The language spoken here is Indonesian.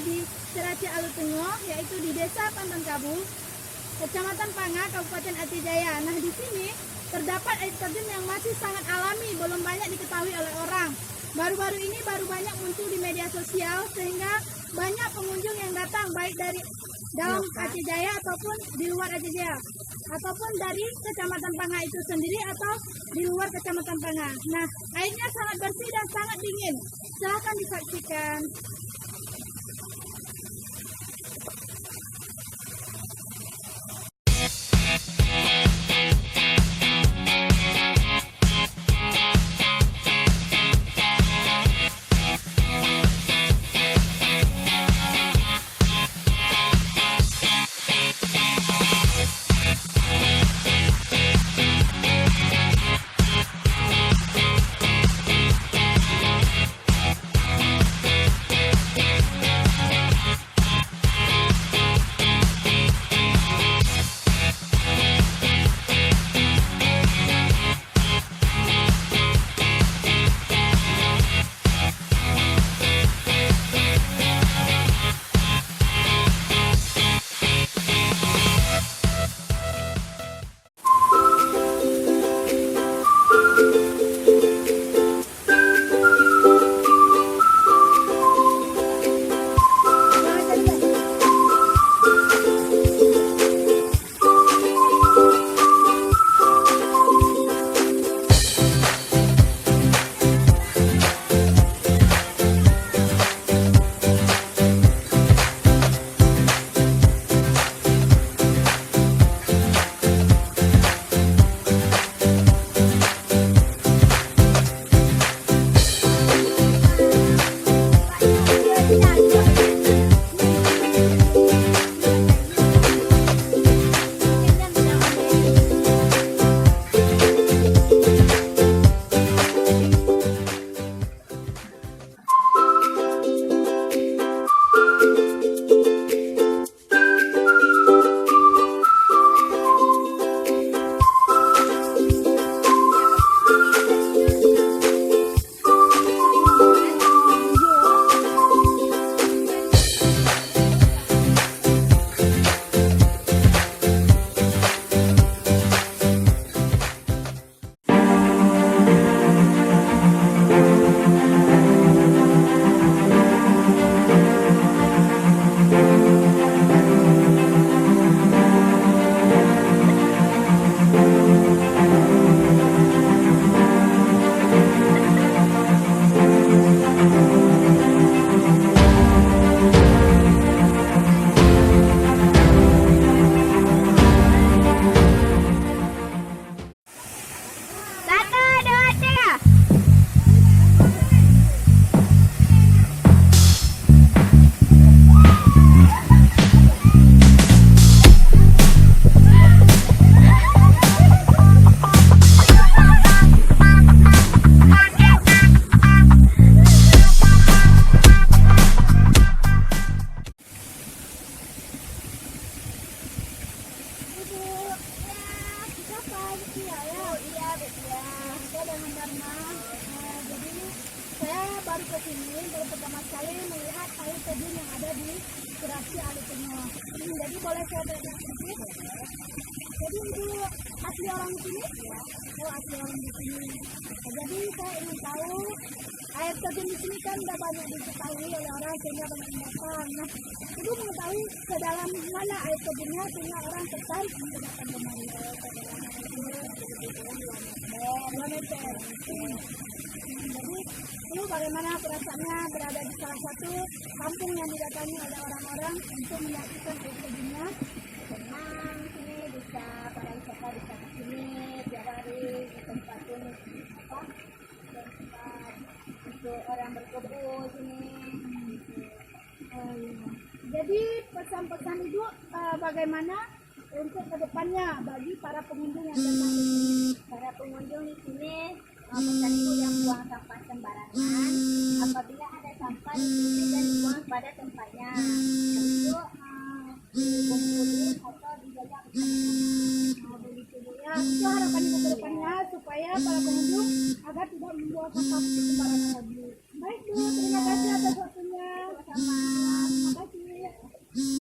di Ceurace tengoh, yaitu di Desa Pantan Kabu, Kecamatan Panga, Kabupaten Aceh Jaya. Nah, di sini terdapat air terjun yang masih sangat alami, belum banyak diketahui oleh orang. Baru-baru ini baru banyak muncul di media sosial, sehingga banyak pengunjung yang datang, baik dari dalam Aceh Jaya ataupun di luar Aceh Jaya, ataupun dari Kecamatan Panga itu sendiri atau di luar Kecamatan Panga. Nah, airnya sangat bersih dan sangat dingin. Silahkan disaksikan. baru ke sini, baru pertama kali melihat air terjun yang ada di Ceurace tengoh. Jadi boleh saya tanya sedikit? Jadi ibu asli orang di sini? Oh, asli orang di sini. Jadi saya ingin tahu, air terjun di sini kan sudah banyak diketahui oleh orang sehingga banyak datang. Nah, ibu mengetahui sedalam mana air terjunnya sehingga orang tertarik untuk datang kemari. 2 meter. Jadi itu bagaimana perasaannya berada di salah satu kampung yang didatangi oleh orang-orang untuk menyaksikan air terjunnya? Senang sini, bisa para wisata bisa ke sini tiap hari di tempat ini tempat untuk orang berkebun sini. Jadi pesan-pesan ibu bagaimana untuk kedepannya bagi para pengunjung yang datang di sini? Para pengunjung di sini pesan ibu yang buang sampah sembarangan. Apabila ada sampah dicuci dan dibuang pada tempatnya. Itu dikumpulin atau dijaga bersama. Begitu Bu ya. Itu harapan ibu kedepannya supaya para pengunjung agar tidak membuang sampah sembarangan lagi. Baik Bu, terima kasih.